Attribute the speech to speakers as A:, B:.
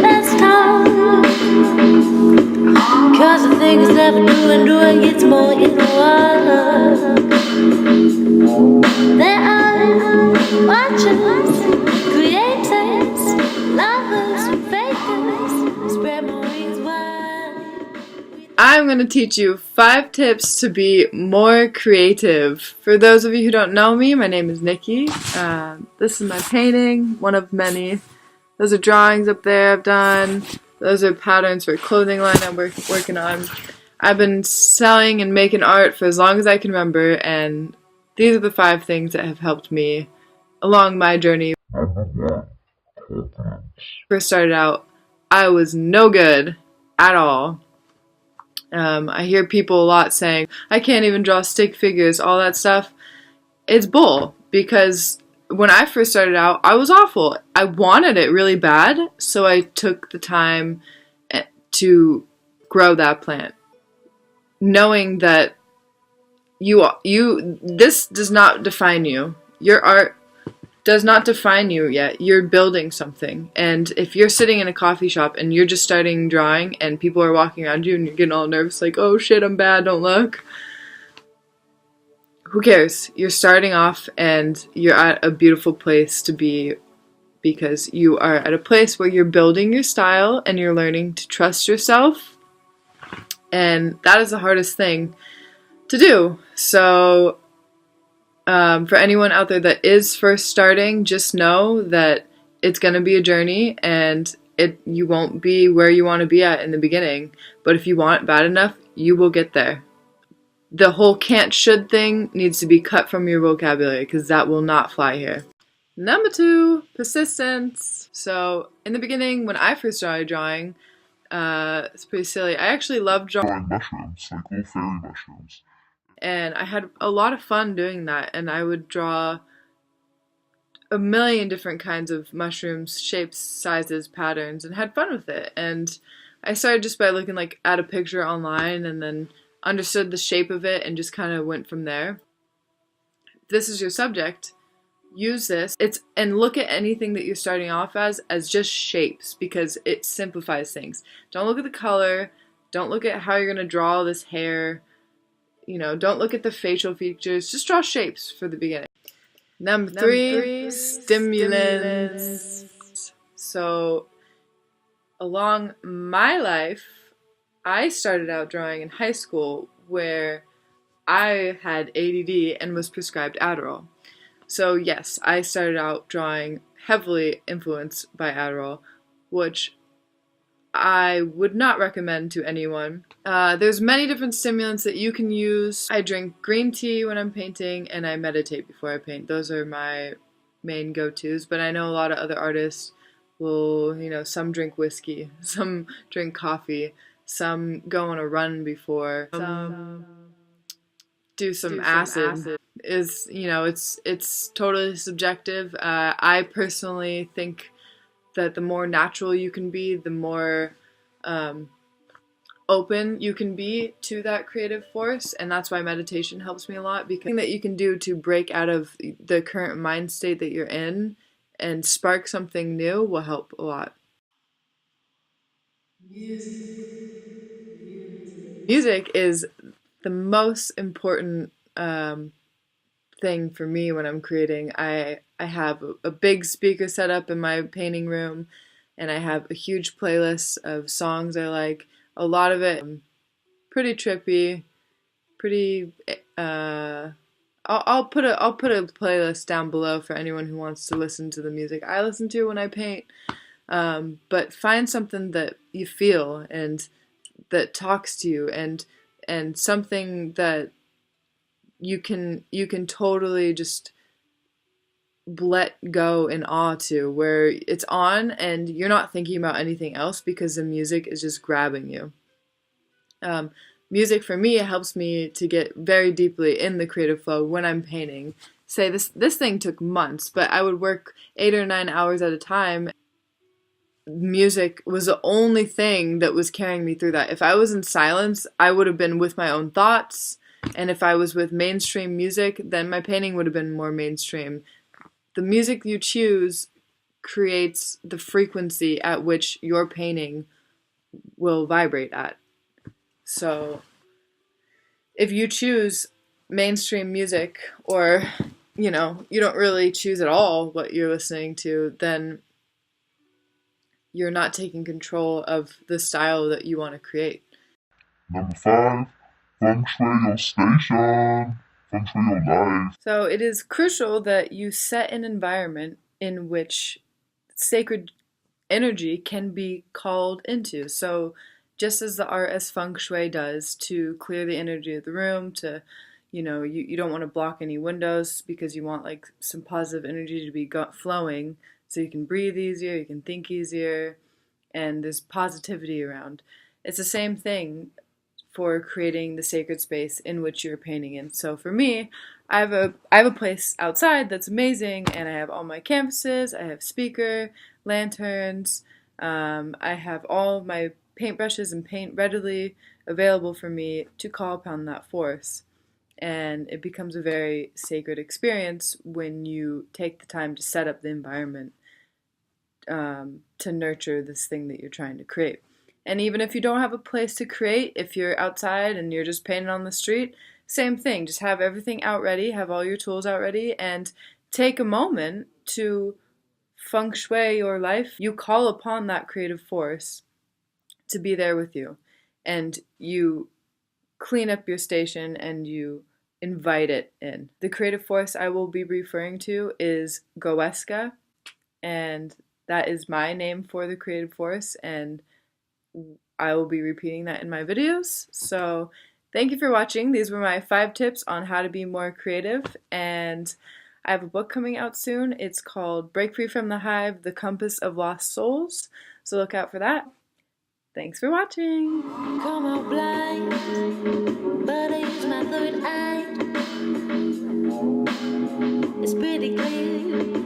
A: Let's talk, 'cause the things that we're doing gets more in the world. There are watchers, creators, lovers, fakers, spread my wings wide.
B: I'm going to teach you 5 tips to be more creative. For those of you who don't know me, my name is Nikki. This is my painting, one of many. Those are drawings up there I've done. Those are patterns for a clothing line I'm working on. I've been selling and making art for as long as I can remember, and these are the 5 things that have helped me along my journey. First started out, I was no good at all. I hear people a lot saying, I can't even draw stick figures, all that stuff. It's bull, because when I first started out, I was awful. I wanted it really bad, so I took the time to grow that plant, knowing that this does not define you. Your art does not define you yet. You're building something. And if you're sitting in a coffee shop and you're just starting drawing and people are walking around you and you're getting all nervous like, oh shit, I'm bad, don't look. Who cares? You're starting off and you're at a beautiful place to be, because you are at a place where you're building your style and you're learning to trust yourself. And that is the hardest thing to do. So for anyone out there that is first starting, just know that it's going to be a journey, and you won't be where you want to be at in the beginning. But if you want it bad enough, you will get there. The whole can't should thing needs to be cut from your vocabulary, because that will not fly here. Number 2, persistence. So in the beginning, when I first started drawing, it's pretty silly. I actually loved drawing
C: mushrooms, like little fairy mushrooms.
B: And I had a lot of fun doing that, and I would draw a million different kinds of mushrooms, shapes, sizes, patterns, and had fun with it. And I started just by looking at a picture online, and then understood the shape of it and just kind of went from there. If this is your subject, use this. And look at anything that you're starting off as just shapes, because it simplifies things. Don't look at the color, don't look at how you're going to draw this hair. Don't look at the facial features. Just draw shapes for the beginning. Number 3, stimulants. So, along my life, I started out drawing in high school, where I had ADD and was prescribed Adderall. So yes, I started out drawing heavily influenced by Adderall, which I would not recommend to anyone. There's many different stimulants that you can use. I drink green tea when I'm painting, and I meditate before I paint. Those are my main go-tos, but I know a lot of other artists will, some drink whiskey, some drink coffee, some go on a run before, some do some acid. It's totally subjective. I personally think that the more natural you can be, the more open you can be to that creative force, and that's why meditation helps me a lot, because that you can do to break out of the current mind state that you're in and spark something new will help a lot. Music is the most important thing for me when I'm creating. I have a big speaker set up in my painting room, and I have a huge playlist of songs I like. A lot of it pretty trippy, pretty I'll put a playlist down below for anyone who wants to listen to the music I listen to when I paint. But find something that you feel and that talks to you, and something that you can totally just let go in awe to, where it's on and you're not thinking about anything else because the music is just grabbing you. Music for me helps me to get very deeply in the creative flow when I'm painting. Say this thing took months, but I would work 8 or 9 hours at a time. Music was the only thing that was carrying me through that. If I was in silence, I would have been with my own thoughts, and if I was with mainstream music, then my painting would have been more mainstream. The music you choose creates the frequency at which your painting will vibrate at. So if you choose mainstream music, or you don't really choose at all what you're listening to, then you're not taking control of the style that you want to create.
C: Number 5, feng shui your station. Feng shui your life.
B: So it is crucial that you set an environment in which sacred energy can be called into. So just as the RS feng shui does to clear the energy of the room, to you don't want to block any windows because you want like some positive energy to be flowing, so you can breathe easier, you can think easier, and there's positivity around. It's the same thing for creating the sacred space in which you're painting in. So for me, I have a place outside that's amazing, and I have all my canvases, I have speaker, lanterns, I have all my paintbrushes and paint readily available for me to call upon that force. And it becomes a very sacred experience when you take the time to set up the environment to nurture this thing that you're trying to create. And even if you don't have a place to create, if you're outside and you're just painting on the street, same thing. Just have everything out ready, have all your tools out ready, and take a moment to feng shui your life. You call upon that creative force to be there with you, and you clean up your station and you invite it in. The creative force I will be referring to is GOESKA, and that is my name for the creative force, and I will be repeating that in my videos. So thank you for watching. These were my 5 tips on how to be more creative, and I have a book coming out soon. It's called Break Free from the Hive, The Compass of Lost Souls. So look out for that. Thanks for watching.
A: Come out blind, but I use my third eye. It's pretty clear